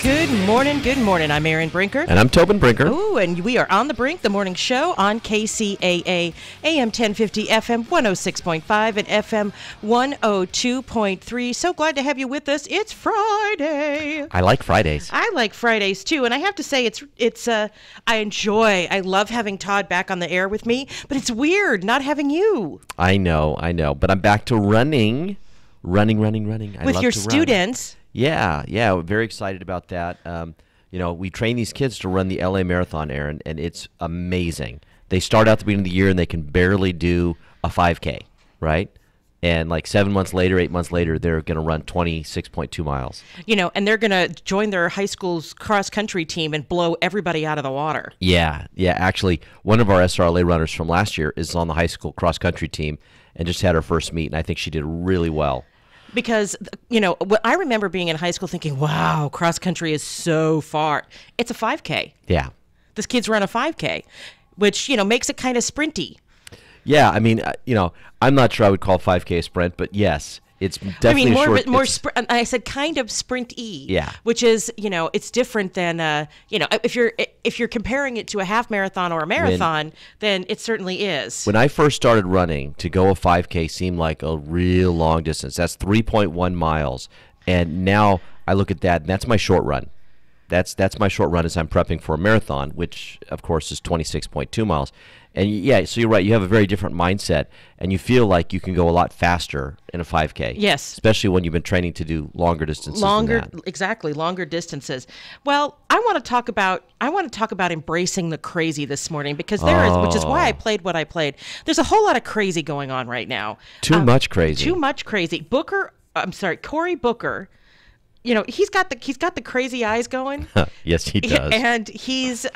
Good morning. I'm Erin Brinker. And I'm Tobin Brinker. Ooh, and we are on the Brink, the morning show on KCAA, AM 1050, FM 106.5, and FM 102.3. So glad to have you with us. It's Friday. I like Fridays. I like Fridays, too. And I have to say, I love having Todd back on the air with me, but it's weird not having you. I know. But I'm back to running. Running. With your students. Yeah, we're very excited about that. We train these kids to run the LA Marathon, Aaron, and it's amazing. They start out at the beginning of the year and they can barely do a 5K, right? And like 8 months later, they're going to run 26.2 miles. And they're going to join their high school's cross-country team and blow everybody out of the water. Yeah. Actually, one of our SRLA runners from last year is on the high school cross-country team and just had her first meet, and I think she did really well. Because, I remember being in high school thinking, wow, cross-country is so far. It's a 5K. Yeah. This kid's run a 5K, which, makes it kind of sprinty. Yeah, I mean, I'm not sure I would call 5K a sprint, but yes, it's definitely I said kind of sprint-y. Yeah. Which is, it's different than, if you're comparing it to a half marathon or a marathon, then it certainly is. When I first started running, to go a 5K seemed like a real long distance. That's 3.1 miles, and now I look at that, and that's my short run. That's my short run as I'm prepping for a marathon, which, of course, is 26.2 miles. And, yeah, so you're right. You have a very different mindset, and you feel like you can go a lot faster in a 5K. Yes. Especially when you've been training to do longer distances than that. Exactly, longer distances. Well, I want to talk about embracing the crazy this morning, because which is why I played what I played. There's a whole lot of crazy going on right now. Too much crazy. Cory Booker. He's got the crazy eyes going. Yes, he does. And he's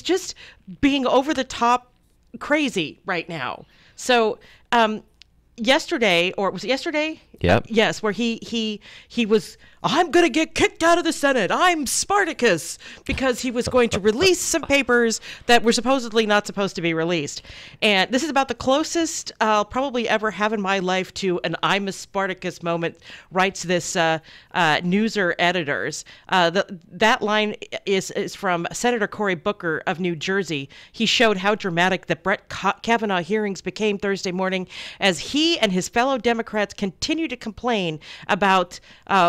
just being over the top crazy right now. So yesterday, or was it yesterday? Yep. Yes, where he was, I'm going to get kicked out of the Senate. I'm Spartacus, because he was going to release some papers that were supposedly not supposed to be released. And this is about the closest I'll probably ever have in my life to an I'm a Spartacus moment, writes this Newser editors. That line is from Senator Cory Booker of New Jersey. He showed how dramatic the Brett Kavanaugh hearings became Thursday morning as he and his fellow Democrats continued to complain about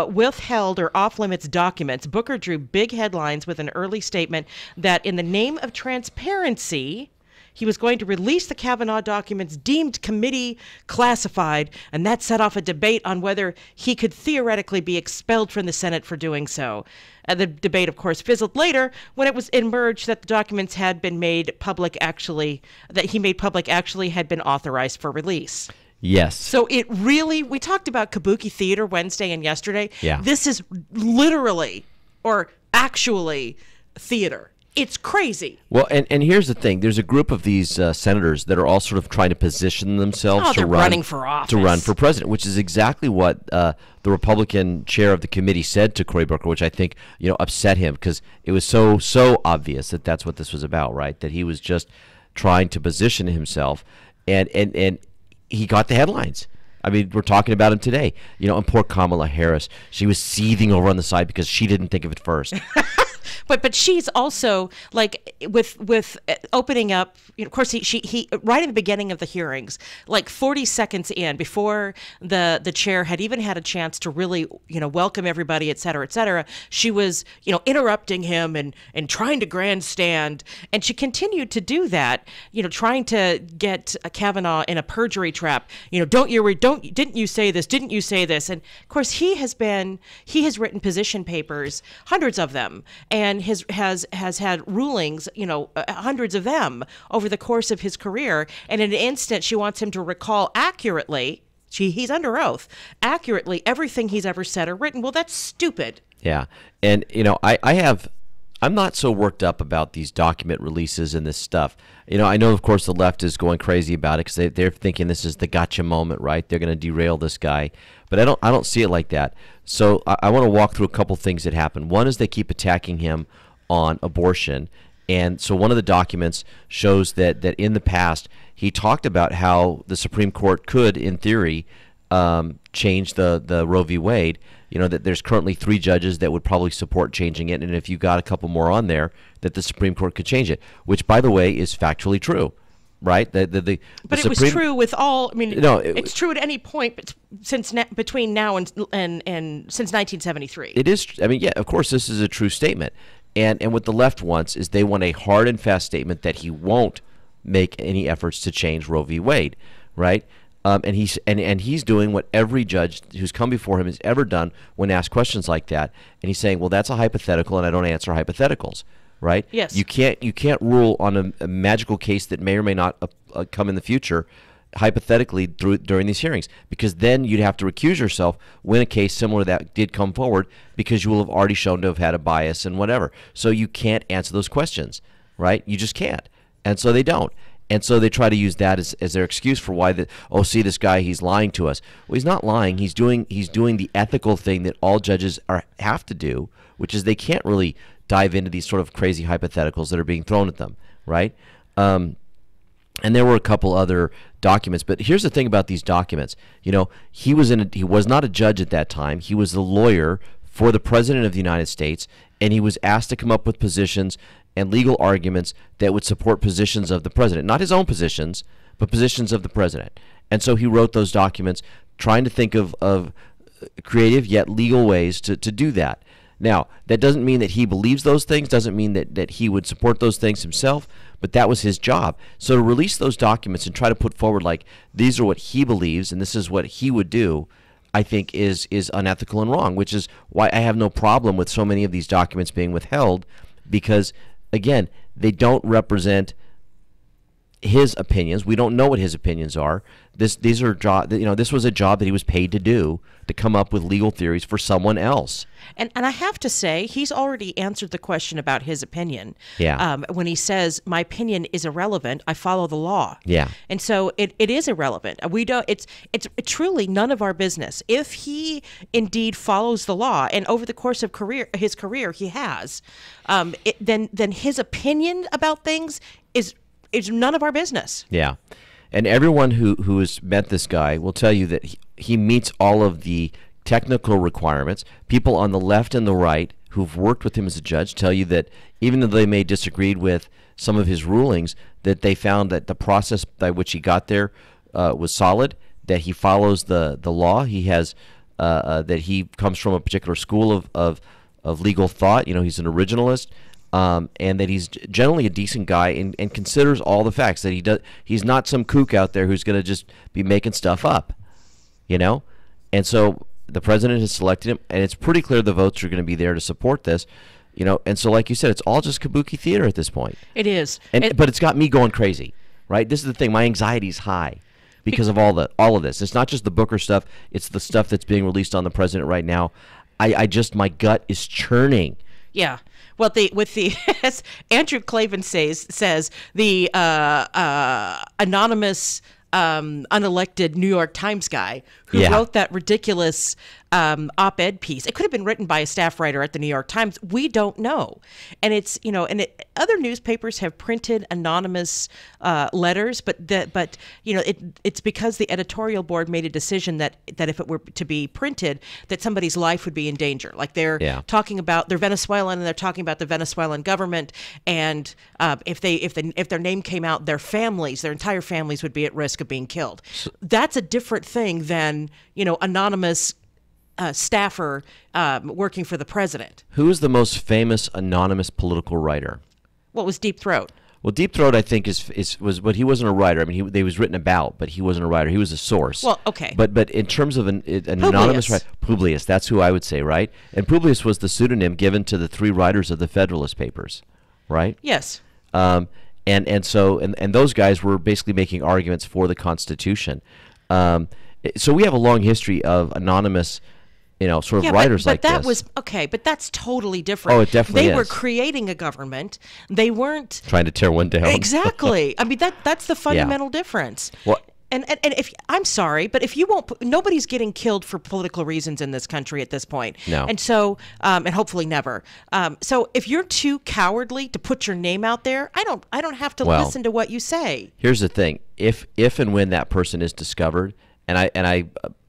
withheld or off-limits documents. Booker drew big headlines with an early statement that in the name of transparency, he was going to release the Kavanaugh documents deemed committee classified, and that set off a debate on whether he could theoretically be expelled from the Senate for doing so. The debate, of course, fizzled later when it was emerged that the documents had been made public actually had been authorized for release. Yes. So we talked about Kabuki Theater Wednesday and yesterday. Yeah. This is literally or actually theater. It's crazy. Well, and here's the thing. There's a group of these senators that are all sort of trying to position themselves running for office. To run for president, which is exactly what the Republican chair of the committee said to Cory Booker, which I think, upset him, because it was so obvious that that's what this was about, right? That he was just trying to position himself, and he got the headlines. I mean, we're talking about him today. And poor Kamala Harris, she was seething over on the side because she didn't think of it first. But she's also like with opening up. Of course, he right in the beginning of the hearings, like 40 seconds in, before the chair had even had a chance to really welcome everybody, et cetera, she was interrupting him and trying to grandstand, and she continued to do that. Trying to get Kavanaugh in a perjury trap. Didn't you say this? Didn't you say this? And of course, he has written position papers, hundreds of them, and has had rulings, hundreds of them over the course of his career. And in an instant, she wants him to recall accurately, he's under oath, accurately everything he's ever said or written. Well, that's stupid. Yeah. And, I'm not so worked up about these document releases and this stuff. I know, of course, the left is going crazy about it because they're thinking this is the gotcha moment, right? They're going to derail this guy. But I don't see it like that. So I want to walk through a couple things that happen. One is they keep attacking him on abortion. And so one of the documents shows that in the past, he talked about how the Supreme Court could, in theory, change the Roe v. Wade. You know, that there's currently 3 judges that would probably support changing it, and if you got a couple more on there, that the Supreme Court could change it, which, by the way, is factually true, right? But it was true with all. I mean, no, it's true at any point between now and since 1973. It is. I mean, yeah, of course, this is a true statement, and what the left wants is they want a hard and fast statement that he won't make any efforts to change Roe v. Wade, right? And he's doing what every judge who's come before him has ever done when asked questions like that. And he's saying, well, that's a hypothetical, and I don't answer hypotheticals, right? Yes. You can't rule on a magical case that may or may not come in the future hypothetically during these hearings, because then you'd have to recuse yourself when a case similar to that did come forward, because you will have already shown to have had a bias and whatever. So you can't answer those questions, right? You just can't. And so they don't. And so they try to use that as their excuse for why see this guy, he's lying to us. Well, he's not lying. He's doing the ethical thing that all judges have to do, which is they can't really dive into these sort of crazy hypotheticals that are being thrown at them, right? And there were a couple other documents, but here's the thing about these documents. You know, he was not a judge at that time. He was the lawyer for the President of the United States, and he was asked to come up with positions and legal arguments that would support positions of the president, not his own positions, but positions of the president. And so he wrote those documents trying to think of creative yet legal ways to do that. Now, that doesn't mean that he believes those things, doesn't mean that he would support those things himself, but that was his job. So to release those documents and try to put forward like these are what he believes and this is what he would do, I think is unethical and wrong, which is why I have no problem with so many of these documents being withheld, because again, they don't represent his opinions. We don't know what his opinions are. This was a job that he was paid to do, to come up with legal theories for someone else. And I have to say, he's already answered the question about his opinion. Yeah. When he says, my opinion is irrelevant, I follow the law. Yeah. And so it is irrelevant. We don't. It's truly none of our business. If he indeed follows the law, and over the course of his career he has, then his opinion about things is none of our business. Yeah. And everyone who has met this guy will tell you that he meets all of the technical requirements. People on the left and the right who've worked with him as a judge tell you that even though they may disagreed with some of his rulings, that they found that the process by which he got there was solid, that he follows the law. He has that he comes from a particular school of legal thought. You know, he's an originalist. And that he's generally a decent guy and considers all the facts, that he's not some kook out there who's going to just be making stuff up, you know? And so the president has selected him, and it's pretty clear the votes are going to be there to support this, you know? And so, like you said, it's all just kabuki theater at this point. It is. But it's got me going crazy, right? This is the thing. My anxiety's high because of all of this. It's not just the Booker stuff. It's the stuff that's being released on the president right now. My gut is churning. Yeah. Well, as Andrew Klavan says the anonymous unelected New York Times guy who wrote that ridiculous op-ed piece. It could have been written by a staff writer at the New York Times. We don't know. And it's, you know, other newspapers have printed anonymous letters, but you know, it's because the editorial board made a decision that if it were to be printed, that somebody's life would be in danger. Like they're talking about, they're Venezuelan and they're talking about the Venezuelan government, and if their name came out, their entire families would be at risk of being killed. That's a different thing than, you know, anonymous staffer working for the president. Who is the most famous anonymous political writer? What was Deep Throat? Well, Deep Throat, I think, but he wasn't a writer. I mean, he was written about, but he wasn't a writer. He was a source. Well, okay. But in terms of an anonymous writer, Publius, that's who I would say, right? And Publius was the pseudonym given to the 3 writers of the Federalist Papers, right? Yes. And those guys were basically making arguments for the Constitution. So we have a long history of anonymous, you know, sort of writers like this. But that was okay. But that's totally different. Oh, it definitely is. They were creating a government. They weren't trying to tear one down. Exactly. I mean, that's the fundamental difference. Well, and if I'm sorry, but if you won't, nobody's getting killed for political reasons in this country at this point. No. And so, and hopefully never. So if you're too cowardly to put your name out there, I don't have to listen to what you say. Here's the thing: if and when that person is discovered, and I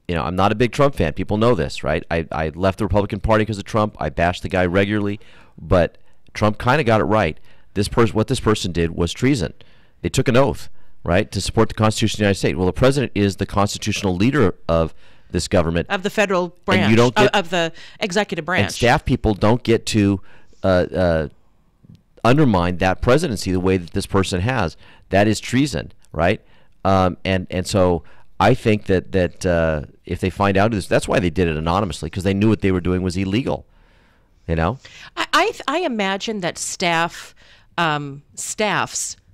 I'm not a big Trump fan. People know this, right? I left the Republican Party because of Trump. I bashed the guy regularly, but Trump kind of got it right. What this person did was treason. They took an oath, right, to support the Constitution of the United States. Well, the president is the constitutional leader of this government, of the federal branch, and you don't get, of the executive branch. And staff people don't get to undermine that presidency the way that this person has. That is treason, right? And so I think that if they find out this, that's why they did it anonymously, because they knew what they were doing was illegal. I imagine that staffs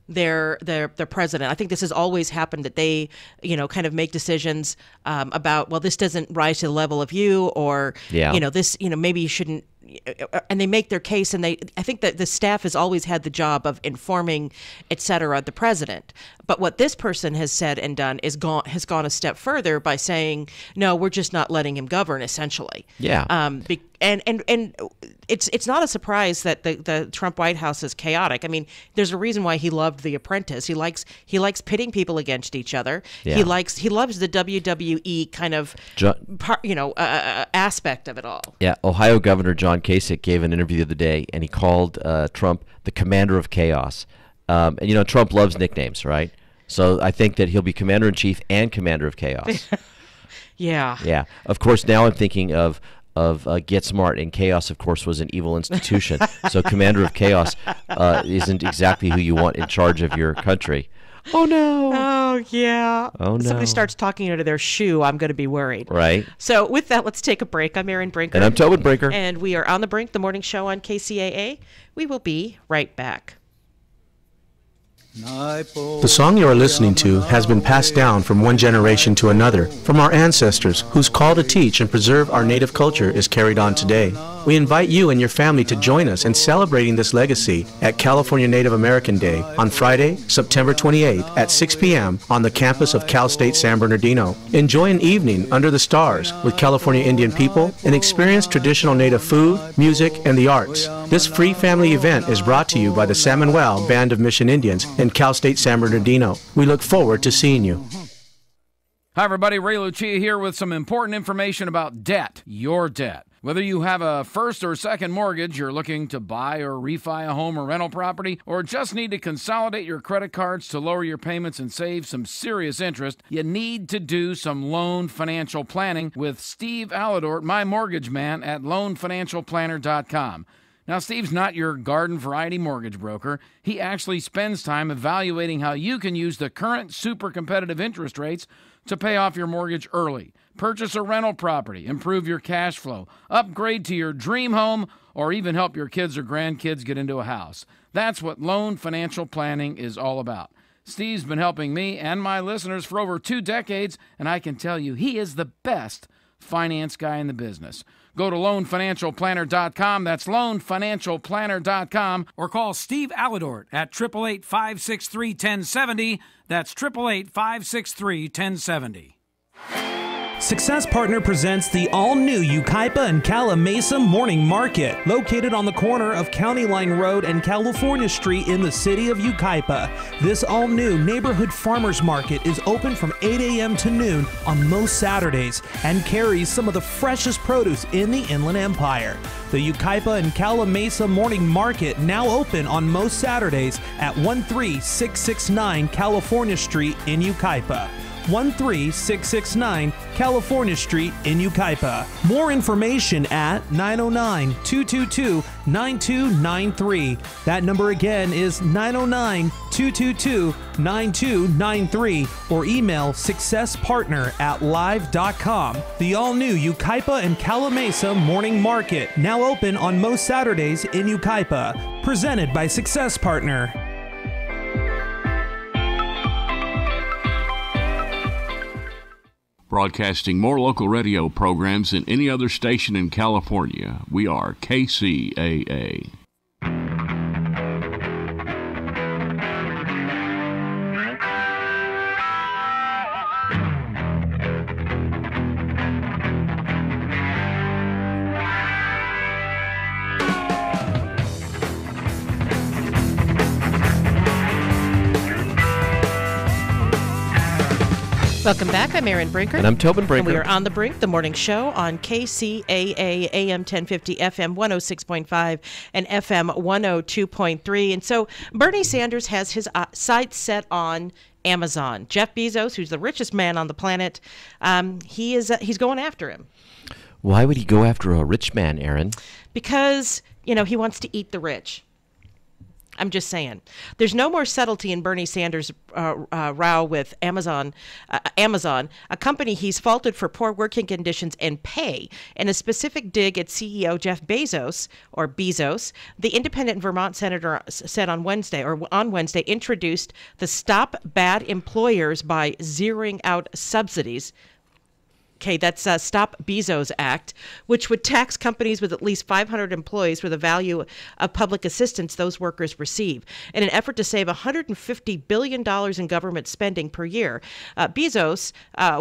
their president. I think this has always happened, that they, kind of make decisions about, well, this doesn't rise to the level of you, or, this, maybe you shouldn't, and they make their case, and I think that the staff has always had the job of informing, et cetera, the president. But what this person has said and done has gone a step further by saying, no, we're just not letting him govern, essentially. Yeah. And it's not a surprise that the Trump White House is chaotic. I mean, there's a reason why he loved The Apprentice. He likes pitting people against each other. Yeah. He loves the WWE kind of aspect of it all. Yeah. Ohio Governor John Kasich gave an interview the other day, and he called Trump the commander of chaos. And Trump loves nicknames, right? So I think that he'll be commander in chief and commander of chaos. Yeah. Yeah. Of course, now I'm thinking of Get Smart, and chaos, of course, was an evil institution. So commander of chaos isn't exactly who you want in charge of your country. Oh, no. Oh, yeah. Oh, no. Somebody starts talking into their shoe, I'm going to be worried. Right. So with that, let's take a break. I'm Erin Brinker. And I'm Tobin Brinker. And we are On the Brink, the morning show on KCAA. We will be right back. The song you are listening to has been passed down from one generation to another, from our ancestors, whose call to teach and preserve our native culture is carried on today. We invite you and your family to join us in celebrating this legacy at California Native American Day on Friday, September 28th at 6 p.m. on the campus of Cal State San Bernardino. Enjoy an evening under the stars with California Indian people and experience traditional Native food, music, and the arts. This free family event is brought to you by the San Manuel Band of Mission Indians in Cal State San Bernardino. We look forward to seeing you. Hi everybody, Ray Lucia here with some important information about debt, your debt. Whether you have a first or second mortgage, you're looking to buy or refi a home or rental property, or just need to consolidate your credit cards to lower your payments and save some serious interest, you need to do some loan financial planning with Steve Alladort, my mortgage man at loanfinancialplanner.com. Now, Steve's not your garden variety mortgage broker. He actually spends time evaluating how you can use the current super competitive interest rates to pay off your mortgage early, purchase a rental property, improve your cash flow, upgrade to your dream home, or even help your kids or grandkids get into a house. That's what loan financial planning is all about. Steve's been helping me and my listeners for over 2 decades, and I can tell you he is the best finance guy in the business. Go to loanfinancialplanner.com. That's loanfinancialplanner.com. Or call Steve Alladort at 888-563-1070. That's 888-563-1070. Success Partner presents the all-new Yucaipa and Cala Mesa Morning Market, located on the corner of County Line Road and California Street in the city of Yucaipa. This all-new neighborhood farmers market is open from 8 a.m. to noon on most Saturdays and carries some of the freshest produce in the Inland Empire. The Yucaipa and Cala Mesa Morning Market, now open on most Saturdays at 13669 California Street in Yucaipa. 13669 California Street in Yucaipa. More information at 909-222-9293. That number again is 909-222-9293, or email successpartner@live.com. The all-new Yucaipa and Cala Mesa Morning Market, now open on most Saturdays in Yucaipa. Presented by Success Partner. Broadcasting more local radio programs than any other station in California. We are KCAA. Welcome back. I'm Erin Brinker. And I'm Tobin Brinker. And we are on The Brink, the morning show on KCAA AM 1050, FM 106.5, and FM 102.3. And so Bernie Sanders has his sights set on Amazon. Jeff Bezos, who's the richest man on the planet, he's going after him. Why would he go after a rich man, Erin? Because, he wants to eat the rich. I'm just saying. There's no more subtlety in Bernie Sanders' row with Amazon, a company he's faulted for poor working conditions and pay. In a specific dig at CEO Jeff Bezos, the independent Vermont senator said on Wednesday, introduced the Stop Bad Employers by Zeroing Out Subsidies. Okay, that's Stop Bezos Act, which would tax companies with at least 500 employees for the value of public assistance those workers receive. In an effort to save $150 billion in government spending per year, Bezos'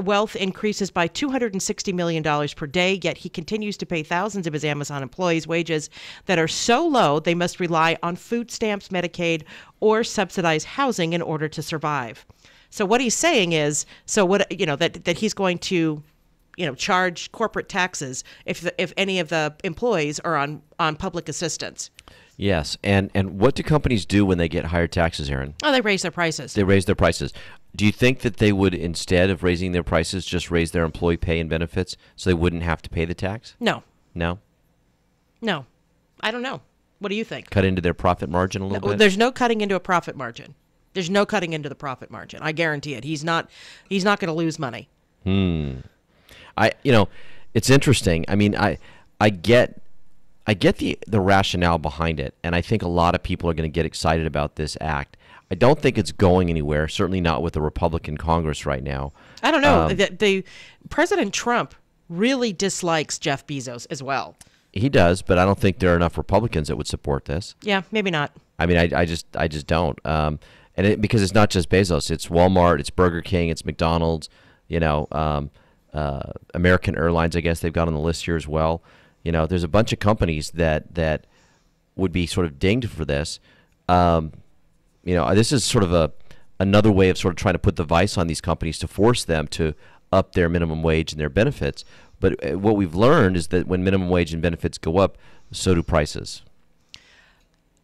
wealth increases by $260 million per day, yet he continues to pay thousands of his Amazon employees wages that are so low they must rely on food stamps, Medicaid, or subsidized housing in order to survive. So what he's saying is, that he's going to charge corporate taxes if any of the employees are on public assistance. Yes, and what do companies do when they get higher taxes, Erin? Oh, they raise their prices. They raise their prices. Do you think that they would, instead of raising their prices, just raise their employee pay and benefits so they wouldn't have to pay the tax? No. No? No. I don't know. What do you think? Cut into their profit margin a little bit? There's no cutting into a profit margin. There's no cutting into the profit margin. I guarantee it. He's not going to lose money. It's interesting. I mean, I get the rationale behind it, and I think a lot of people are going to get excited about this act. I don't think it's going anywhere. Certainly not with the Republican Congress right now. I don't know. The President Trump really dislikes Jeff Bezos as well. He does, but I don't think there are enough Republicans that would support this. Yeah, maybe not. I mean, I just don't. Because it's not just Bezos. It's Walmart. It's Burger King. It's McDonald's. American Airlines, I guess they've got on the list here as well. There's a bunch of companies that would be sort of dinged for this. This is sort of another way of sort of trying to put the vice on these companies to force them to up their minimum wage and their benefits. But what we've learned is that when minimum wage and benefits go up, so do prices.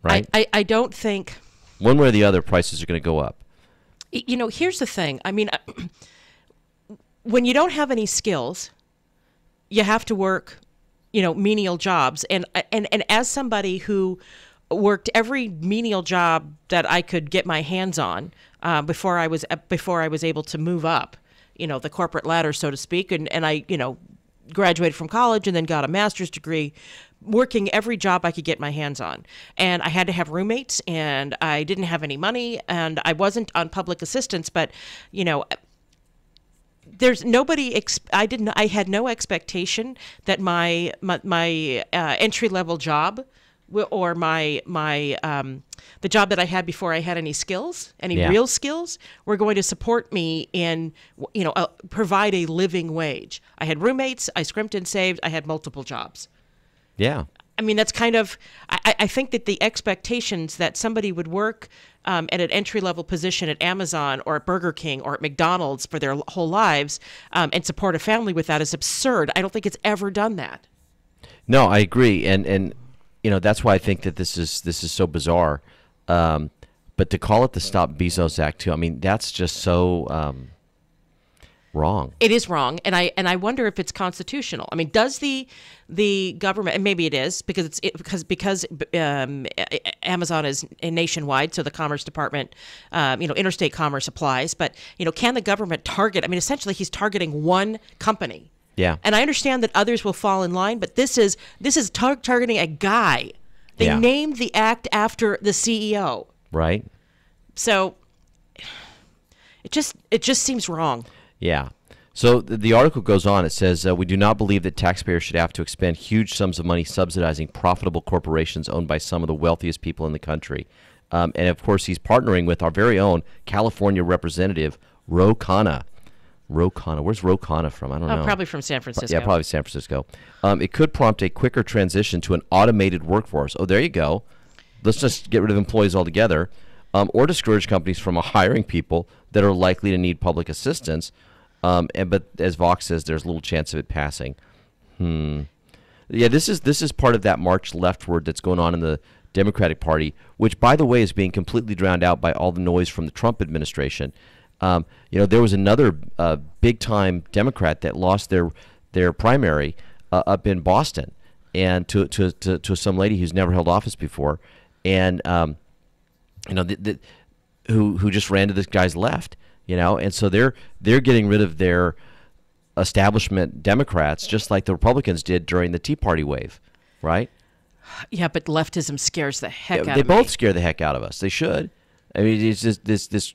Right? I don't think one way or the other, prices are going to go up. Here's the thing. I mean, when you don't have any skills, you have to work, menial jobs. And as somebody who worked every menial job that I could get my hands on before I was able to move up, the corporate ladder, so to speak, and I, graduated from college and then got a master's degree, working every job I could get my hands on. And I had to have roommates, and I didn't have any money, and I wasn't on public assistance, but, there's nobody. I had no expectation that my entry level job, or the job that I had before I had any skills, real skills, were going to support me in, provide a living wage. I had roommates. I scrimped and saved. I had multiple jobs. Yeah. I mean, that's kind of, I think that the expectations that somebody would work at an entry-level position at Amazon or at Burger King or at McDonald's for their whole lives and support a family with that is absurd. I don't think it's ever done that. No, I agree. And that's why I think that this is so bizarre. But to call it the Stop Bezos Act, too, I mean, that's just so wrong. It is wrong, and I wonder if it's constitutional. I mean, does the government, and maybe it is because Amazon is nationwide, so the Commerce Department, interstate commerce applies. But can the government target? I mean, essentially, he's targeting one company. Yeah. And I understand that others will fall in line, but this is targeting a guy. They named the act after the CEO. Right. So it just seems wrong. Yeah. So the article goes on. It says, we do not believe that taxpayers should have to expend huge sums of money subsidizing profitable corporations owned by some of the wealthiest people in the country. And, of course, he's partnering with our very own California representative, Ro Khanna. Ro Khanna. Where's Ro Khanna from? I don't know. Probably from San Francisco. Yeah, probably San Francisco. It could prompt a quicker transition to an automated workforce. Oh, there you go. Let's just get rid of employees altogether. Or discourage companies from hiring people that are likely to need public assistance. But as Vox says, there's little chance of it passing. Yeah, this is part of that march leftward that's going on in the Democratic Party, which, by the way, is being completely drowned out by all the noise from the Trump administration. There was another big-time Democrat that lost their primary up in Boston, and to some lady who's never held office before, and who just ran to this guy's left, and so they're getting rid of their establishment Democrats just like the Republicans did during the Tea Party wave, right? Yeah, but leftism scares the heck out of me. They both scare the heck out of us. They should. I mean, it's just this.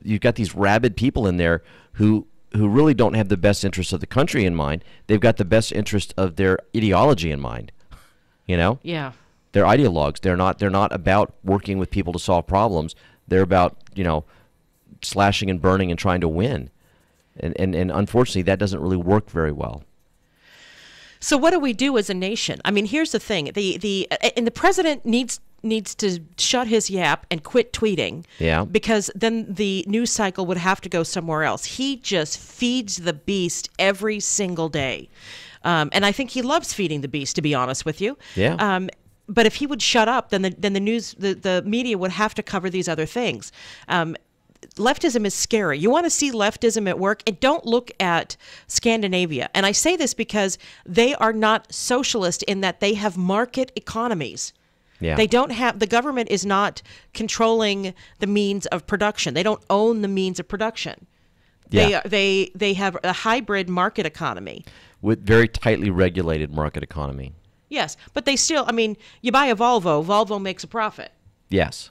You've got these rabid people in there who really don't have the best interests of the country in mind. They've got the best interest of their ideology in mind. Yeah. They're ideologues. They're not about working with people to solve problems. They're about slashing and burning and trying to win. And unfortunately, that doesn't really work very well. So what do we do as a nation? I mean, here's the thing: the president needs to shut his yap and quit tweeting. Yeah. Because then the news cycle would have to go somewhere else. He just feeds the beast every single day, and I think he loves feeding the beast. To be honest with you. Yeah. But if he would shut up, then the news, the media would have to cover these other things. Leftism is scary. You want to see leftism at work, and don't look at Scandinavia. And I say this because they are not socialist in that they have market economies. Yeah. They don't have, the government is not controlling the means of production. They don't own the means of production. Yeah. They have a hybrid market economy. With very tightly regulated market economy. Yes, but they still, I mean, you buy a Volvo makes a profit. Yes.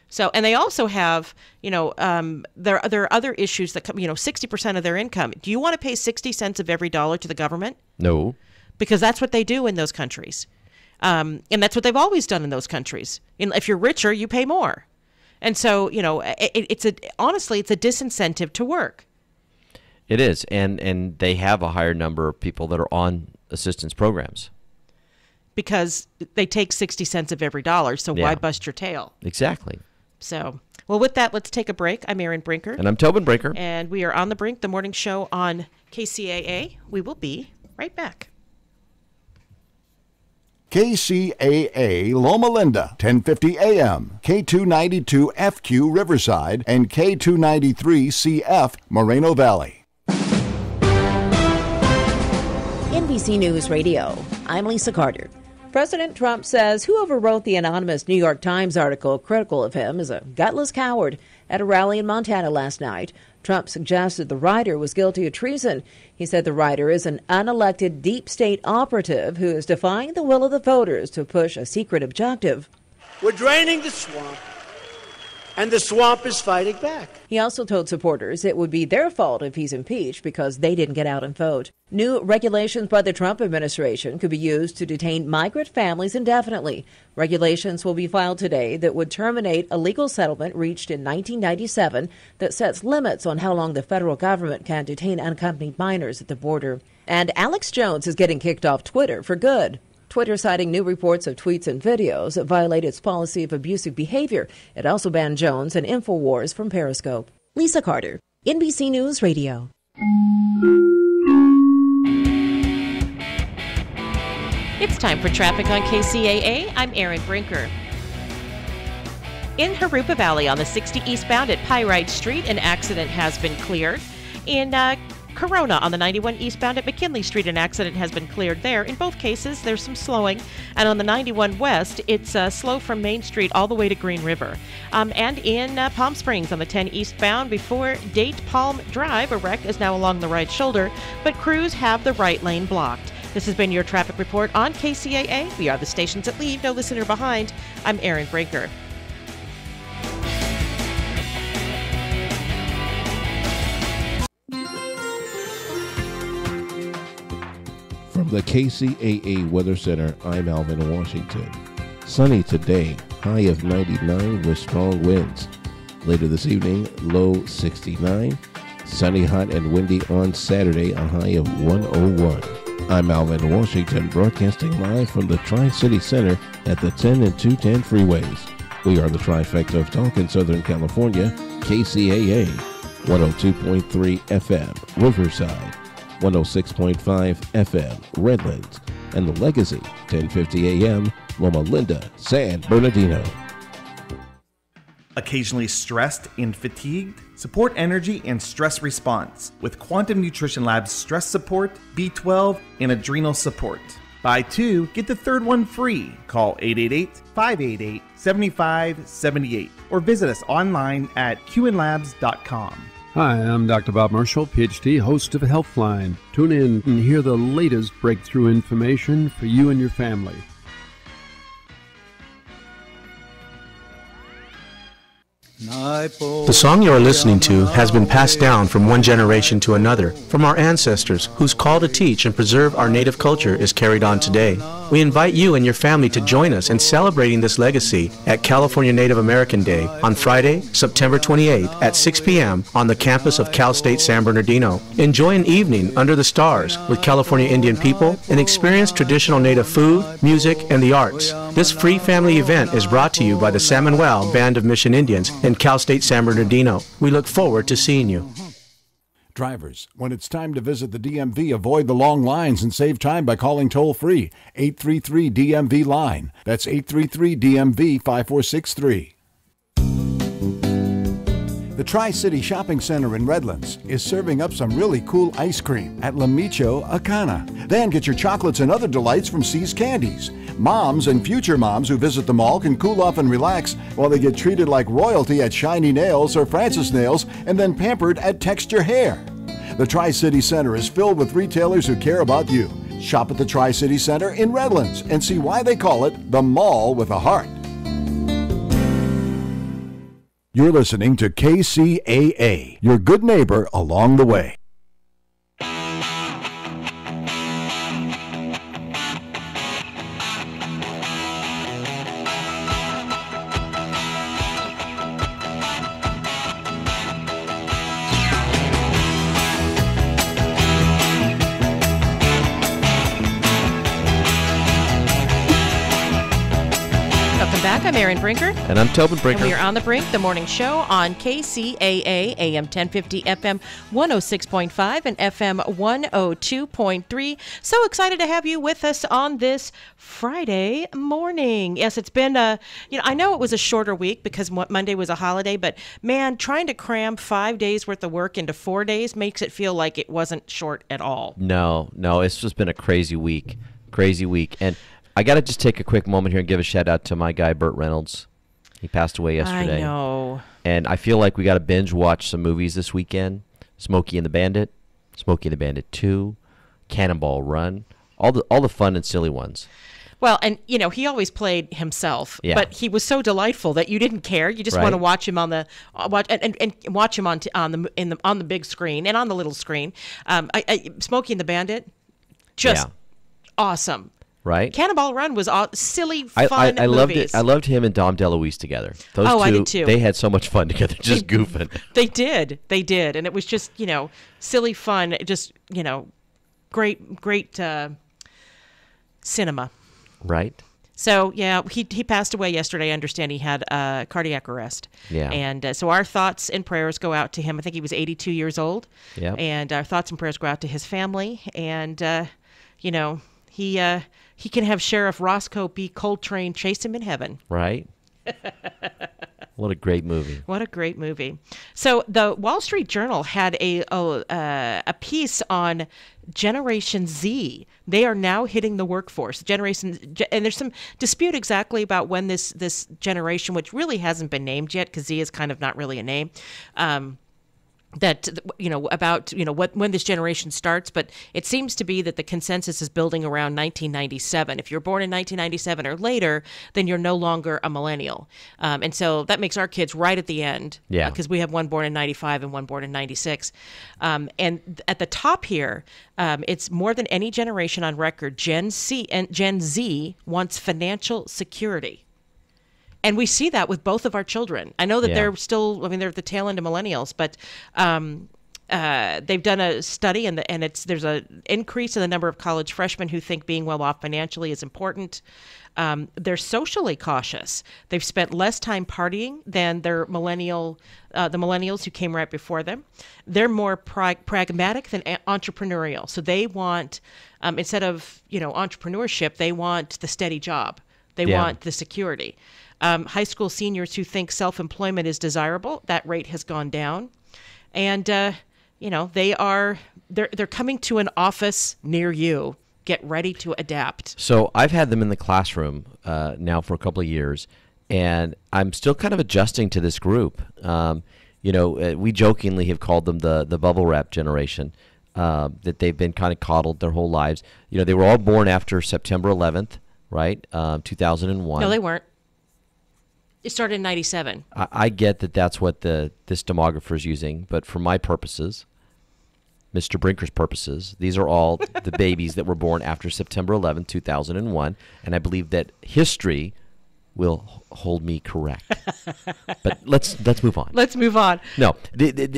So, and they also have, there are other issues that come, 60% of their income. Do you want to pay 60 cents of every dollar to the government? No. Because that's what they do in those countries. And that's what they've always done in those countries. If you're richer, you pay more. And so, honestly, it's a disincentive to work. It is. And they have a higher number of people that are on assistance programs. Because they take 60 cents of every dollar, so why bust your tail? Exactly. So, well, with that, let's take a break. I'm Erin Brinker. And I'm Tobin Brinker. And we are on The Brink, the morning show on KCAA. We will be right back. KCAA Loma Linda, 1050 AM, K292 FQ Riverside, and K293 CF Moreno Valley. NBC News Radio, I'm Lisa Carter. President Trump says whoever wrote the anonymous New York Times article critical of him is a gutless coward. At a rally in Montana last night, Trump suggested the writer was guilty of treason. He said the writer is an unelected deep state operative who is defying the will of the voters to push a secret objective. We're draining the swamp, and the swamp is fighting back. He also told supporters it would be their fault if he's impeached because they didn't get out and vote. New regulations by the Trump administration could be used to detain migrant families indefinitely. Regulations will be filed today that would terminate a legal settlement reached in 1997 that sets limits on how long the federal government can detain unaccompanied minors at the border. And Alex Jones is getting kicked off Twitter for good. Twitter citing new reports of tweets and videos that violate its policy of abusive behavior. It also banned Jones and InfoWars from Periscope. Lisa Carter, NBC News Radio. It's time for traffic on KCAA. I'm Erin Brinker. In Harupa Valley on the 60 eastbound at Pyrite Street, an accident has been cleared. In Corona on the 91 eastbound at McKinley Street, an accident has been cleared there. In both cases, there's some slowing. And on the 91 west, it's slow from Main Street all the way to Green River. And in Palm Springs on the 10 eastbound before Date Palm Drive, a wreck is now along the right shoulder, but crews have the right lane blocked. This has been your traffic report on KCAA. We are the stations that leave no listener behind. I'm Erin Brinker. From the KCAA Weather Center, I'm Alvin Washington. Sunny today, high of 99 with strong winds. Later this evening, low 69. Sunny, hot, and windy on Saturday, a high of 101. I'm Alvin Washington, broadcasting live from the Tri-City Center at the 10 and 210 freeways. We are the trifecta of talk in Southern California, KCAA. 102.3 FM, Riverside, 106.5 FM, Redlands, and the Legacy, 1050 AM, Loma Linda, San Bernardino. Occasionally stressed and fatigued? Support energy and stress response with Quantum Nutrition Lab's stress support, B12, and adrenal support. Buy 2, get the third one free. Call 888-588-7578 or visit us online at qnlabs.com. Hi, I'm Dr. Bob Marshall, PhD, host of Healthline. Tune in and hear the latest breakthrough information for you and your family. The song you are listening to has been passed down from one generation to another, from our ancestors, whose call to teach and preserve our native culture is carried on today. We invite you and your family to join us in celebrating this legacy at California Native American Day on Friday, September 28th at 6 p.m. on the campus of Cal State San Bernardino. Enjoy an evening under the stars with California Indian people and experience traditional native food, music, and the arts. This free family event is brought to you by the San Manuel Band of Mission Indians in Cal State San Bernardino. We look forward to seeing you. Drivers, when it's time to visit the DMV, avoid the long lines and save time by calling toll-free 833-DMV-LINE. That's 833-DMV-5463. The Tri-City Shopping Center in Redlands is serving up some really cool ice cream at La Micho Acana. Then get your chocolates and other delights from C's Candies. Moms and future moms who visit the mall can cool off and relax while they get treated like royalty at Shiny Nails or Francis Nails and then pampered at Texture Hair. The Tri-City Center is filled with retailers who care about you. Shop at the Tri-City Center in Redlands and see why they call it the Mall with a Heart. You're listening to KCAA, your good neighbor along the way. I'm Erin Brinker. And I'm Tobin Brinker. And we are On the Brink, the morning show on KCAA, AM 1050, FM 106.5, and FM 102.3. So excited to have you with us on this Friday morning. Yes, it's been I know it was a shorter week because Monday was a holiday, but man, trying to cram 5 days worth of work into 4 days makes it feel like it wasn't short at all. No, it's just been a crazy week. And I got to just take a quick moment here and give a shout out to my guy, Burt Reynolds. He passed away yesterday. I know. And I feel like we got to binge watch some movies this weekend. Smokey and the Bandit, Smokey and the Bandit 2, Cannonball Run, all the fun and silly ones. Well, and he always played himself, but he was so delightful that you didn't care. You just want to watch him on the watch him on the big screen and on the little screen. Smokey and the Bandit, just awesome. Right. Cannonball Run was silly, fun I loved movies. it. I loved him and Dom DeLuise together. Those two, I did too. They had so much fun together, just goofing. They did, and it was just silly fun, just great cinema. Right. So he passed away yesterday. I understand he had cardiac arrest. Yeah. And so our thoughts and prayers go out to him. I think he was 82 years old. Yeah. And our thoughts and prayers go out to his family. And he can have Sheriff Roscoe B. Coltrane chase him in heaven. Right. What a great movie. What a great movie. So the Wall Street Journal had a piece on Generation Z. They are now hitting the workforce. And there's some dispute exactly about when this generation, which really hasn't been named yet because Z is kind of not really a name, when this generation starts, but it seems to be that the consensus is building around 1997. If you're born in 1997 or later, then you're no longer a millennial. And so that makes our kids right at the end. Yeah. Because we have one born in 95 and one born in 96. And at the top here, it's more than any generation on record, Gen Z wants financial security. And we see that with both of our children. I know that they're still, they're at the tail end of millennials, but they've done a study, and there's an increase in the number of college freshmen who think being well off financially is important. They're socially cautious. They've spent less time partying than the millennials who came right before them. They're more pragmatic than entrepreneurial. So they want, instead of entrepreneurship, they want the steady job. They want the security. High school seniors who think self-employment is desirable, that rate has gone down. And, they're coming to an office near you. Get ready to adapt. So I've had them in the classroom now for a couple of years, and I'm still kind of adjusting to this group. We jokingly have called them the bubble wrap generation, that they've been kind of coddled their whole lives. They were all born after September 11th, right? 2001. No, they weren't. It started in 97. I get that that's what this demographer is using, but for my purposes, Mr. Brinker's purposes, these are all the babies that were born after September 11, 2001, and I believe that history will hold me correct. But let's move on. Let's move on. No,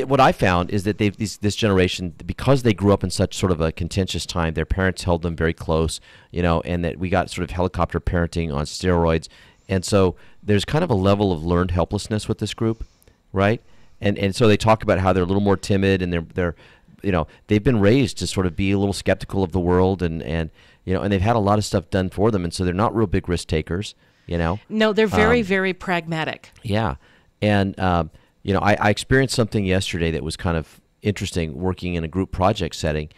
what I found is that this generation, because they grew up in such sort of a contentious time, their parents held them very close, and that we got sort of helicopter parenting on steroids, and so there's kind of a level of learned helplessness with this group, right? And so they talk about how they're a little more timid, and they're they've been raised to sort of be a little skeptical of the world, and they've had a lot of stuff done for them, and so they're not real big risk takers, No, they're very, very pragmatic. Yeah. And, I experienced something yesterday that was kind of interesting working in a group project setting,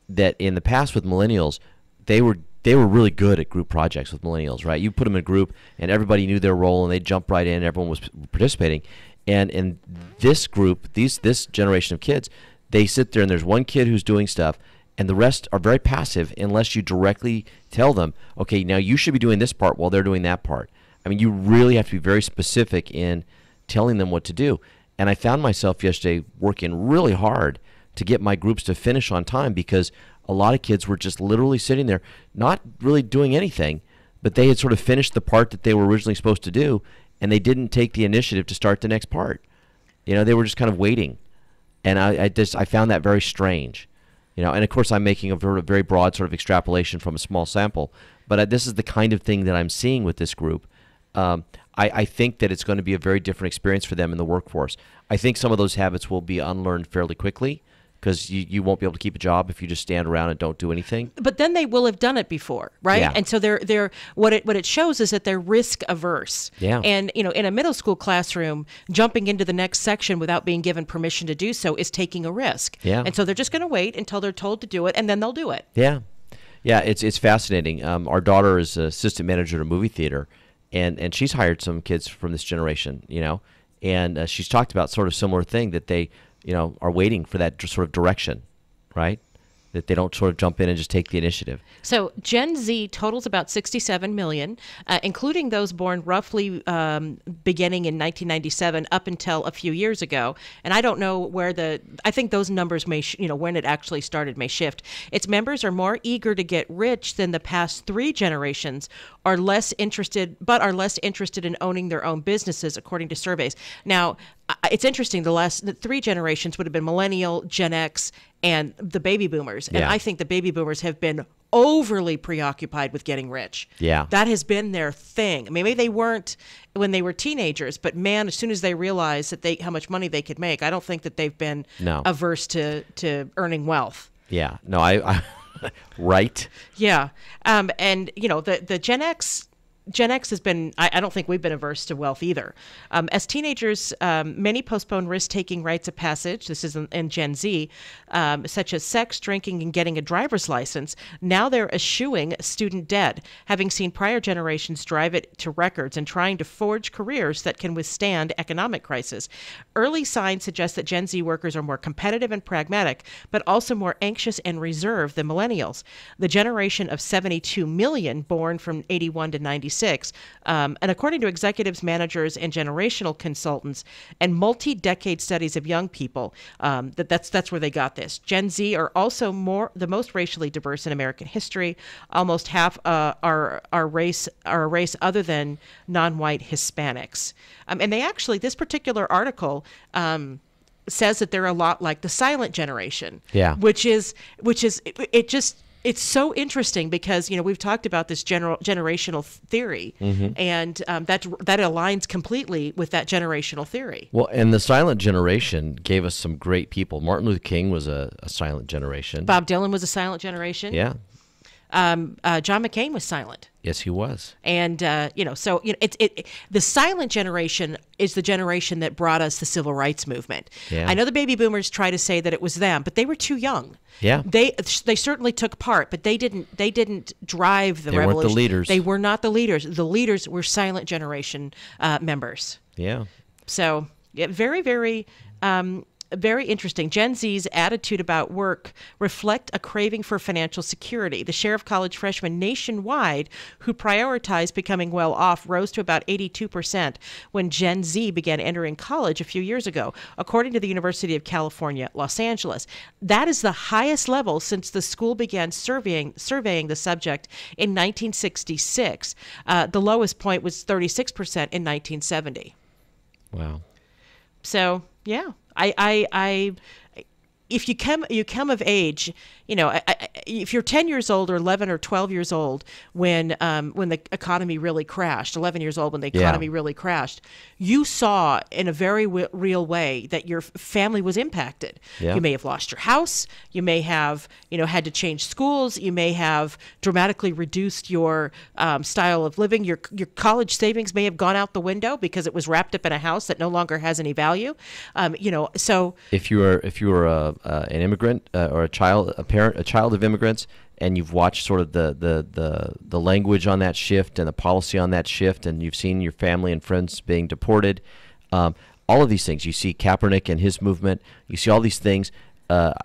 that in the past with millennials, they were really good at group projects with millennials, right? You put them in a group and everybody knew their role and they jumped right in, everyone was participating. And in this group, this generation of kids, they sit there and there's one kid who's doing stuff and the rest are very passive unless you directly tell them, okay, now you should be doing this part while they're doing that part. I mean, you really have to be very specific in telling them what to do. And I found myself yesterday working really hard to get my groups to finish on time, because a lot of kids were just literally sitting there, not really doing anything, but they had sort of finished the part that they were originally supposed to do, and they didn't take the initiative to start the next part. They were just kind of waiting. And I found that very strange. And of course I'm making a very broad sort of extrapolation from a small sample, but this is the kind of thing that I'm seeing with this group. I think that it's going to be a very different experience for them in the workforce. I think some of those habits will be unlearned fairly quickly, because you won't be able to keep a job if you just stand around and don't do anything. But then they will have done it before, right? Yeah. And so they're what it shows is that they're risk averse. Yeah. And in a middle school classroom, jumping into the next section without being given permission to do so is taking a risk. Yeah. And so they're just going to wait until they're told to do it, and then they'll do it. Yeah. Yeah, it's fascinating. Our daughter is assistant manager at a movie theater, and she's hired some kids from this generation, and she's talked about sort of similar thing, that they are waiting for that sort of direction, right? That they don't sort of jump in and just take the initiative. So Gen Z totals about 67 million, including those born roughly beginning in 1997 up until a few years ago. And I don't know where I think those numbers may, when it actually started may shift. Its members are more eager to get rich than the past three generations, are less interested in owning their own businesses, according to surveys. Now, it's interesting, the three generations would have been millennial, Gen X, and the baby boomers. And I think the baby boomers have been overly preoccupied with getting rich. Yeah. That has been their thing. I mean, maybe they weren't when they were teenagers, but man, as soon as they realized that how much money they could make, I don't think that they've been averse to earning wealth. Yeah. No, I right. Yeah. And the Gen X has been, I don't think we've been averse to wealth either. As teenagers, many postpone risk-taking rites of passage, this is in Gen Z, such as sex, drinking, and getting a driver's license. Now they're eschewing student debt, having seen prior generations drive it to records and trying to forge careers that can withstand economic crisis. Early signs suggest that Gen Z workers are more competitive and pragmatic, but also more anxious and reserved than millennials. The generation of 72 million born from 81 to 96, and according to executives, managers, and generational consultants, and multi-decade studies of young people, that's where they got this. Gen Z are also the most racially diverse in American history. Almost half are a race other than non-white Hispanics. And they actually, this particular article says that they're a lot like the silent generation. Yeah. Which is it's so interesting because, we've talked about this generational theory, and that aligns completely with that generational theory. Well, and the silent generation gave us some great people. Martin Luther King was a silent generation. Bob Dylan was a silent generation. Yeah. John McCain was silent. Yes, he was. And, the silent generation is the generation that brought us the civil rights movement. Yeah. I know the baby boomers try to say that it was them, but they were too young. Yeah. They certainly took part, but they didn't drive the revolution. They weren't the leaders. They were not the leaders. The leaders were silent generation members. Yeah. So, very, very very interesting. Gen Z's attitude about work reflect a craving for financial security. The share of college freshmen nationwide who prioritized becoming well off rose to about 82% when Gen Z began entering college a few years ago, according to the University of California, Los Angeles. That is the highest level since the school began surveying the subject in 1966. The lowest point was 36% in 1970. Wow. So, yeah. If you come of age, if you're 10 years old or 11 or 12 years old when the economy really crashed, 11 years old when the economy really crashed, you saw in a very real way that your family was impacted. Yeah. You may have lost your house. You may have, had to change schools. You may have dramatically reduced your style of living. Your college savings may have gone out the window because it was wrapped up in a house that no longer has any value. So if you were an immigrant or a child of immigrants, and you've watched sort of the language on that shift and the policy on that shift, and you've seen your family and friends being deported, all of these things. You see Kaepernick and his movement. You see all these things.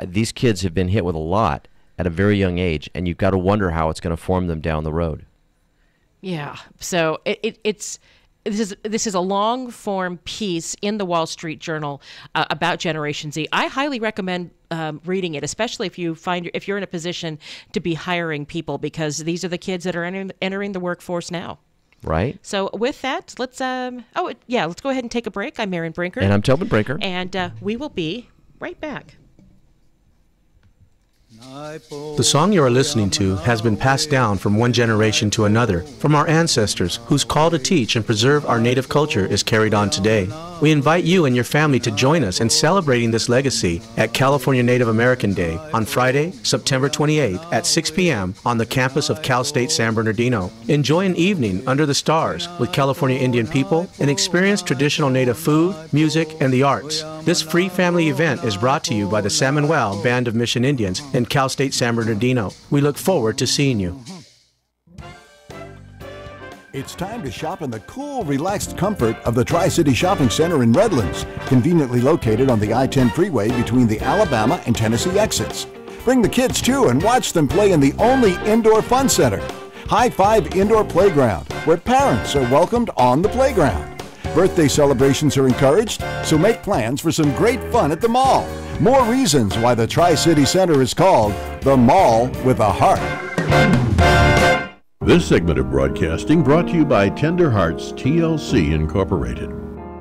These kids have been hit with a lot at a very young age, and you've got to wonder how it's going to form them down the road. Yeah. So This is a long-form piece in the Wall Street Journal about Generation Z. I highly recommend reading it, especially if you're in a position to be hiring people, because these are the kids that are entering the workforce now. Right. So with that, let's go ahead and take a break. I'm Erin Brinker. And I'm Tobin Brinker. And we will be right back. The song you are listening to has been passed down from one generation to another from our ancestors, whose call to teach and preserve our native culture is carried on today. We invite you and your family to join us in celebrating this legacy at California Native American Day on Friday, September 28th at 6 p.m. on the campus of Cal State San Bernardino. Enjoy an evening under the stars with California Indian people and experience traditional Native food, music, and the arts. This free family event is brought to you by the San Manuel Band of Mission Indians and Cal State San Bernardino. We look forward to seeing you. It's time to shop in the cool, relaxed comfort of the Tri-City Shopping Center in Redlands, conveniently located on the I-10 freeway between the Alabama and Tennessee exits. Bring the kids too and watch them play in the only indoor fun center, High Five Indoor Playground, where parents are welcomed on the playground. Birthday celebrations are encouraged, so make plans for some great fun at the mall. More reasons why the Tri-City Center is called the Mall with a Heart. This segment of broadcasting brought to you by Tender Hearts TLC Incorporated.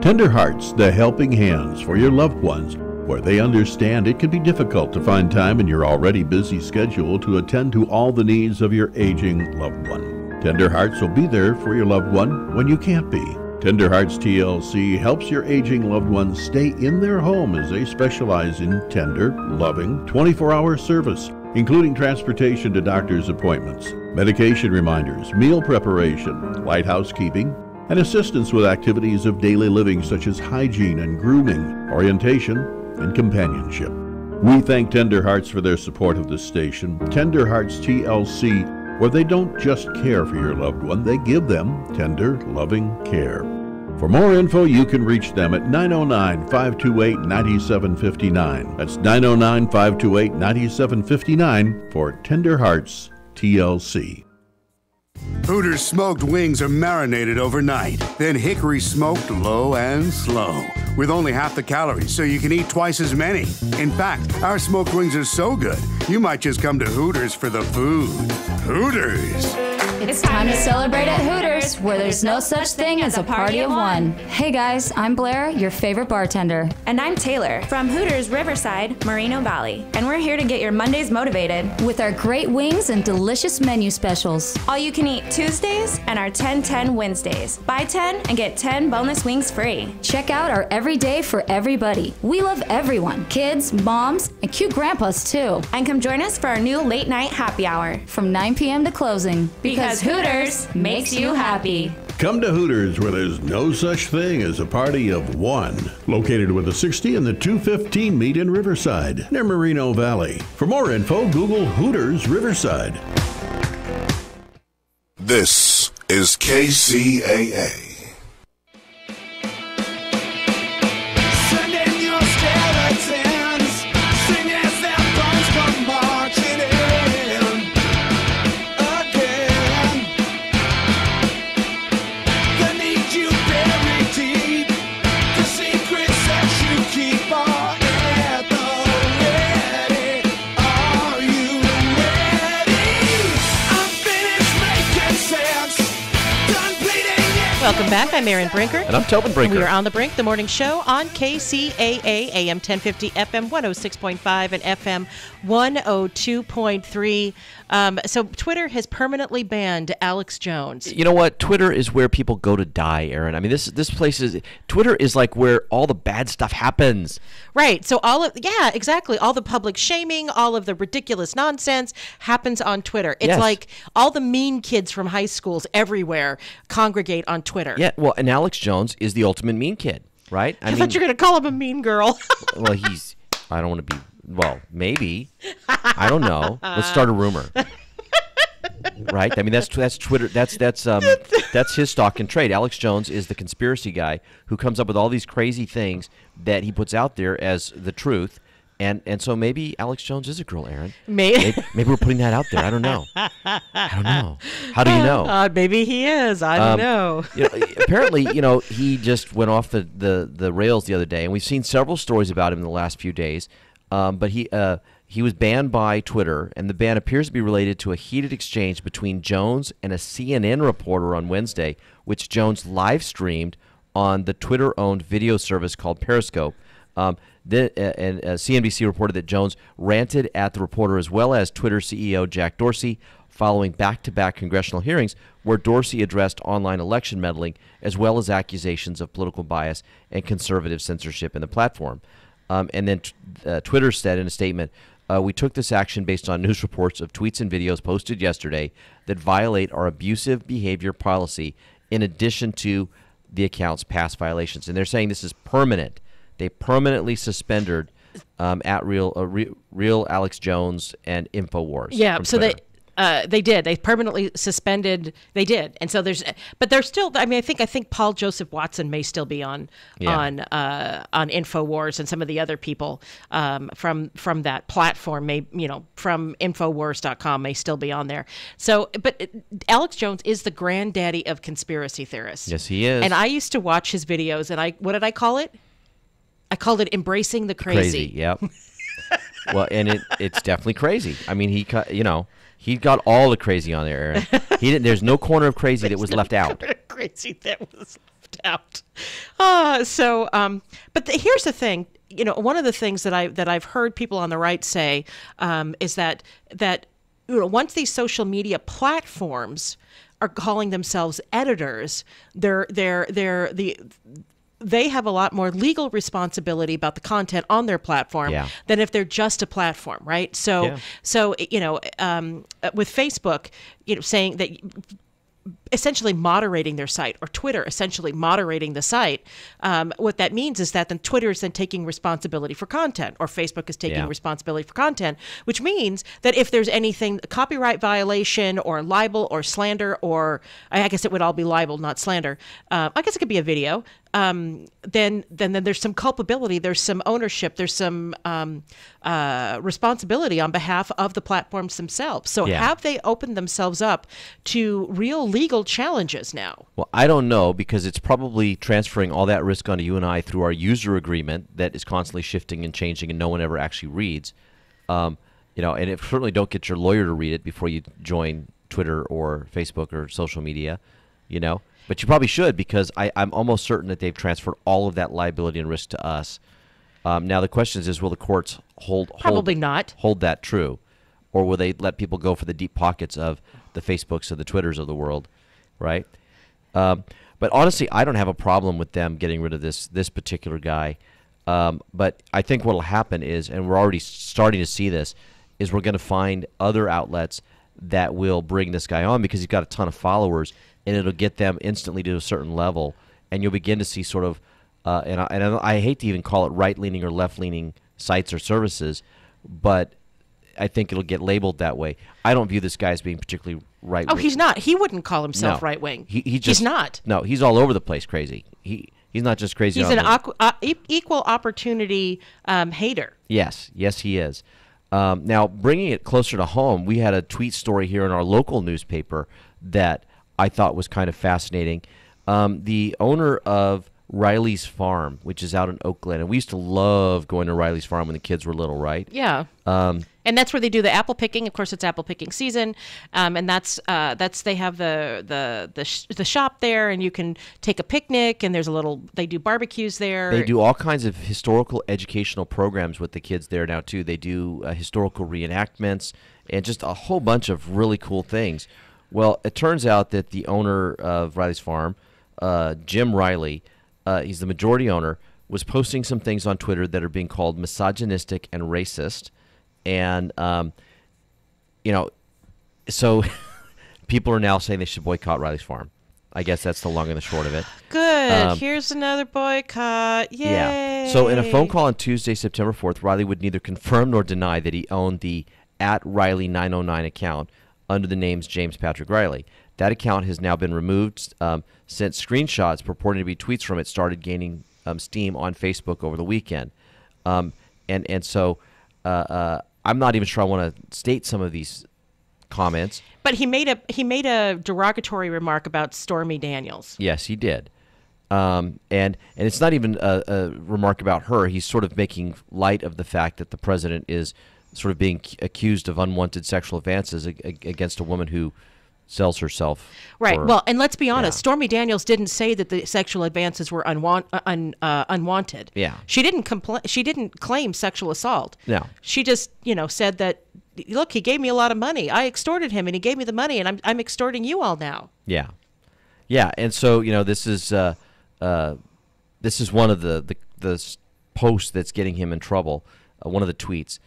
Tender Hearts, the helping hands for your loved ones, where they understand it can be difficult to find time in your already busy schedule to attend to all the needs of your aging loved one. Tender Hearts will be there for your loved one when you can't be. Tender Hearts TLC helps your aging loved ones stay in their home as they specialize in tender, loving, 24-hour service, including transportation to doctor's appointments, medication reminders, meal preparation, light housekeeping, and assistance with activities of daily living such as hygiene and grooming, orientation, and companionship. We thank Tender Hearts for their support of this station. Tender Hearts TLC, where they don't just care for your loved one, they give them tender, loving care. For more info, you can reach them at 909-528-9759. That's 909-528-9759 for Tender Hearts TLC. Hooters smoked wings are marinated overnight, then hickory smoked low and slow, with only half the calories, so you can eat twice as many. In fact, our smoked wings are so good, you might just come to Hooters for the food. Hooters! It's time to celebrate at Hooters, where there's no such thing as a party of one. Hey guys, I'm Blair, your favorite bartender. And I'm Taylor from Hooters Riverside, Moreno Valley. And we're here to get your Mondays motivated with our great wings and delicious menu specials. All you can eat Tuesdays and our 10-10 Wednesdays. Buy 10 and get 10 boneless wings free. Check out our Everyday for Everybody. We love everyone, kids, moms, and cute grandpas too. And come join us for our new late night happy hour from 9 p.m. to closing. Because Hooters makes you happy. Come to Hooters, where there's no such thing as a party of one. Located where the 60 and the 215 meet in Riverside, near Moreno Valley. For more info, Google Hooters Riverside. This is KCAA. Welcome back. I'm Erin Brinker. And I'm Tobin Brinker. We are on the Brink, the morning show on KCAA, AM 1050, FM 106.5, and FM 102.3. So Twitter has permanently banned Alex Jones. You know what? Twitter is where people go to die, Erin. I mean, this place is... Twitter is like where all the bad stuff happens. Right. So exactly. All the public shaming, all of the ridiculous nonsense happens on Twitter. It's like all the mean kids from high schools everywhere congregate on Twitter. Yeah, well, and Alex Jones is the ultimate mean kid, right? I thought you were going to call him a mean girl. Well, I don't want to be... Well, maybe. I don't know. Let's start a rumor. Right? I mean, that's Twitter. That's his stock and trade. Alex Jones is the conspiracy guy who comes up with all these crazy things that he puts out there as the truth. And so maybe Alex Jones is a girl, Erin. Maybe we're putting that out there. I don't know. How do you know? Maybe he is. I don't know. Apparently, he just went off the rails the other day, and we've seen several stories about him in the last few days. But he was banned by Twitter, and the ban appears to be related to a heated exchange between Jones and a CNN reporter on Wednesday, which Jones live-streamed on the Twitter-owned video service called Periscope. CNBC reported that Jones ranted at the reporter as well as Twitter CEO Jack Dorsey following back-to-back congressional hearings where Dorsey addressed online election meddling as well as accusations of political bias and conservative censorship in the platform. And then Twitter said in a statement, we took this action based on news reports of tweets and videos posted yesterday that violate our abusive behavior policy in addition to the account's past violations. And they're saying this is permanent. They permanently suspended at real Alex Jones and InfoWars. Yeah, so they did. They permanently suspended. They did, and so but there's still. I mean, I think Paul Joseph Watson may still be on InfoWars, and some of the other people from that platform from Infowars.com may still be on there. So, but Alex Jones is the granddaddy of conspiracy theorists. Yes, he is. And I used to watch his videos, and what did I call it? I called it Embracing the Crazy. Yep. Well, and it's definitely crazy. I mean, he got all the crazy on there, Erin. There's no corner of crazy that was left out. Crazy that was left out. But here's the thing. One of the things that I've heard people on the right say is that once these social media platforms are calling themselves editors, they have a lot more legal responsibility about the content on their platform than if they're just a platform, right? So with Facebook, saying that essentially moderating their site, or Twitter essentially moderating the site, what that means is that then Twitter is then taking responsibility for content, or Facebook is taking responsibility for content, which means that if there's anything, copyright violation or libel or slander, or I guess it would all be libel, not slander. I guess it could be a video. Then there's some culpability, there's some ownership, there's some responsibility on behalf of the platforms themselves. So have they opened themselves up to real legal challenges now? Well, I don't know, because it's probably transferring all that risk onto you and I through our user agreement that is constantly shifting and changing, and no one ever actually reads. And certainly don't get your lawyer to read it before you join Twitter or Facebook or social media, you know. But you probably should, because I'm almost certain that they've transferred all of that liability and risk to us. Now the question is will the courts hold that true, or will they let people go for the deep pockets of the Facebooks and the Twitters of the world, right? But honestly, I don't have a problem with them getting rid of this particular guy. But I think what will happen is, and we're already starting to see this, is we're going to find other outlets that will bring this guy on because he's got a ton of followers, and it'll get them instantly to a certain level, and you'll begin to see sort of, and I hate to even call it right-leaning or left-leaning sites or services, but I think it'll get labeled that way. I don't view this guy as being particularly right-wing. Oh, he's not. He wouldn't call himself right-wing. He's not. No, he's all over the place crazy. He's not just crazy. He's an equal opportunity hater. Yes, he is. Now, bringing it closer to home, we had a tweet story here in our local newspaper that I thought was kind of fascinating. The owner of Riley's Farm, which is out in Oakland, and we used to love going to Riley's Farm when the kids were little, right? Yeah. And that's where they do the apple picking. Of course, it's apple picking season, and that's they have the shop there, and you can take a picnic. And they do barbecues there. They do all kinds of historical educational programs with the kids there now too. They do historical reenactments and just a whole bunch of really cool things. Well, it turns out that the owner of Riley's Farm, Jim Riley, he's the majority owner, was posting some things on Twitter that are being called misogynistic and racist. And, so people are now saying they should boycott Riley's Farm. I guess that's the long and the short of it. Good. Here's another boycott. Yay. Yeah. So in a phone call on Tuesday, September 4th, Riley would neither confirm nor deny that he owned the @Riley909 account under the names James Patrick Riley. That account has now been removed since screenshots purporting to be tweets from it started gaining steam on Facebook over the weekend. So I'm not even sure I want to state some of these comments. But he made a derogatory remark about Stormy Daniels. Yes, he did. And it's not even a remark about her. He's sort of making light of the fact that the president is sort of being accused of unwanted sexual advances against a woman who sells herself. Right. Well, and let's be honest. Yeah. Stormy Daniels didn't say that the sexual advances were unwanted. Yeah. She didn't claim sexual assault. No. She just, said that, look, he gave me a lot of money. I extorted him, and he gave me the money, and I'm extorting you all now. Yeah. Yeah. And so, this is one of the posts that's getting him in trouble. One of the tweets.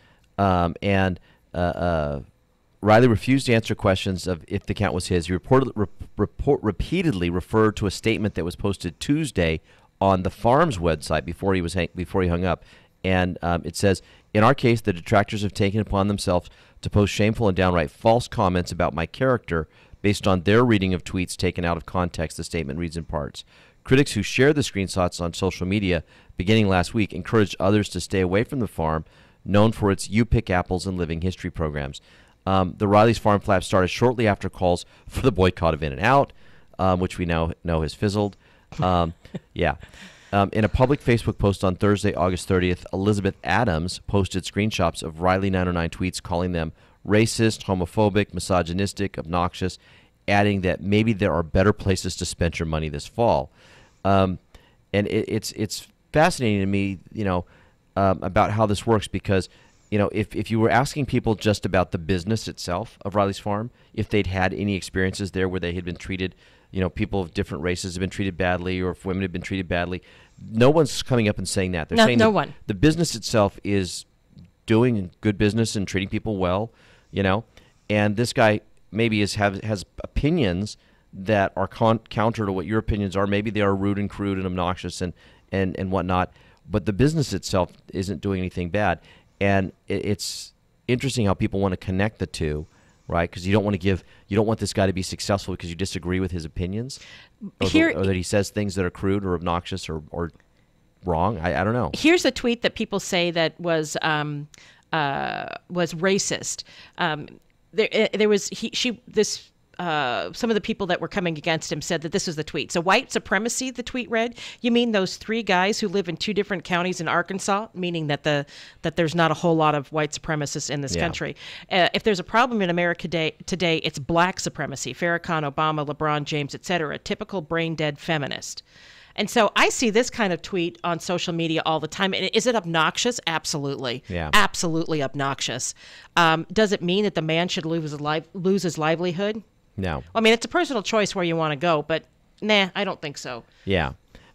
Riley refused to answer questions of if the account was his. He repeatedly referred to a statement that was posted Tuesday on the farm's website before he hung up, and it says, "In our case, the detractors have taken upon themselves to post shameful and downright false comments about my character based on their reading of tweets taken out of context." The statement reads in parts. Critics who shared the screenshots on social media beginning last week encouraged others to stay away from the farm, known for its You Pick Apples and Living History programs. The Riley's Farm flap started shortly after calls for the boycott of In-N-Out, which we now know has fizzled. Yeah. In a public Facebook post on Thursday, August 30th, Elizabeth Adams posted screenshots of Riley909 tweets calling them racist, homophobic, misogynistic, obnoxious, adding that maybe there are better places to spend your money this fall. And it's fascinating to me, about how this works because, if you were asking people just about the business itself of Riley's Farm, if they'd had any experiences there where they had been treated, people of different races have been treated badly, or if women have been treated badly, no one's coming up and saying that. They're saying no one. The business itself is doing good business and treating people well, and this guy maybe has opinions that are counter to what your opinions are. Maybe they are rude and crude and obnoxious and whatnot, but the business itself isn't doing anything bad. And it's interesting how people want to connect the two, right? Because you don't want this guy to be successful because you disagree with his opinions, or that he says things that are crude or obnoxious or wrong. I don't know. Here's a tweet that people say that was racist. There was this some of the people that were coming against him said that this was the tweet. So white supremacy, the tweet read, you mean those 3 guys who live in 2 different counties in Arkansas, meaning that there's not a whole lot of white supremacists in this country. If there's a problem in America today, it's black supremacy. Farrakhan, Obama, LeBron James, etc. Typical brain-dead feminist. And so I see this kind of tweet on social media all the time. And is it obnoxious? Absolutely. Yeah. Absolutely obnoxious. Does it mean that the man should lose his livelihood? No. I mean, it's a personal choice where you want to go, but nah, I don't think so. Yeah.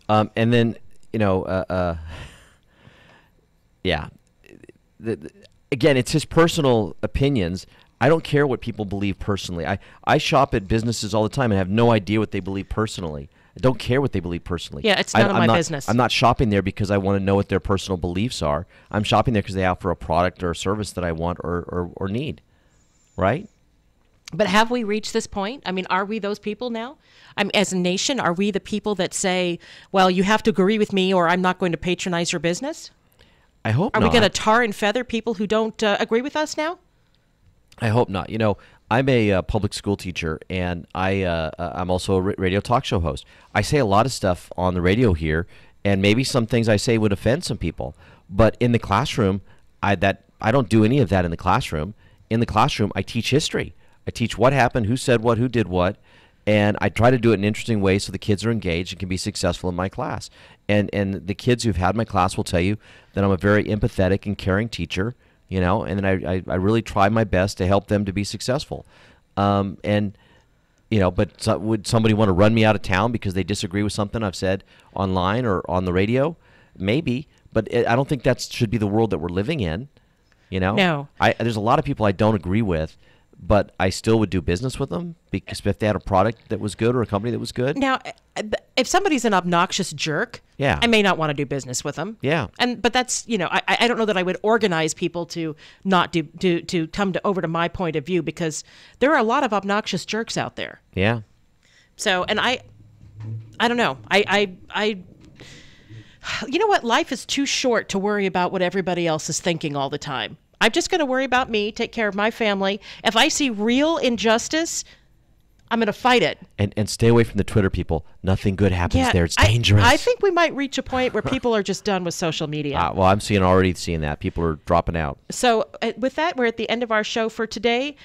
And then, yeah. Again, it's his personal opinions. I don't care what people believe personally. I shop at businesses all the time and have no idea what they believe personally. I don't care what they believe personally. Yeah, it's none of my business. I'm not shopping there because I want to know what their personal beliefs are. I'm shopping there because they offer a product or a service that I want or need, right? But have we reached this point? I mean, are we those people now? As a nation, are we the people that say, well, you have to agree with me or I'm not going to patronize your business? I hope not. Are we going to tar and feather people who don't agree with us now? I hope not. I'm a public school teacher, and I'm also a radio talk show host. I say a lot of stuff on the radio here, and maybe some things I say would offend some people. But in the classroom, I don't do any of that in the classroom. In the classroom, I teach history. I teach what happened, who said what, who did what, and I try to do it in an interesting way so the kids are engaged and can be successful in my class. And the kids who've had my class will tell you that I'm a very empathetic and caring teacher. And then I really try my best to help them to be successful. But would somebody want to run me out of town because they disagree with something I've said online or on the radio? Maybe, but I don't think that should be the world that we're living in. No. There's a lot of people I don't agree with, but I still would do business with them because if they had a product that was good or a company that was good. Now, if somebody's an obnoxious jerk, yeah, I may not want to do business with them. Yeah. But that's, I don't know that I would organize people to not to come over to my point of view because there are a lot of obnoxious jerks out there. Yeah. So, and I don't know. You know what? Life is too short to worry about what everybody else is thinking all the time. I'm just going to worry about me, take care of my family. If I see real injustice, I'm going to fight it. And stay away from the Twitter people. Nothing good happens there. It's dangerous. I think we might reach a point where people are just done with social media. Well, I'm already seeing that. People are dropping out. So with that, we're at the end of our show for today.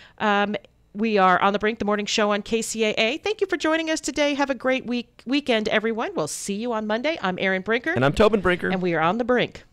We are On the Brink, the morning show on KCAA. Thank you for joining us today. Have a great weekend, everyone. We'll see you on Monday. I'm Erin Brinker. And I'm Tobin Brinker. And we are On the Brink.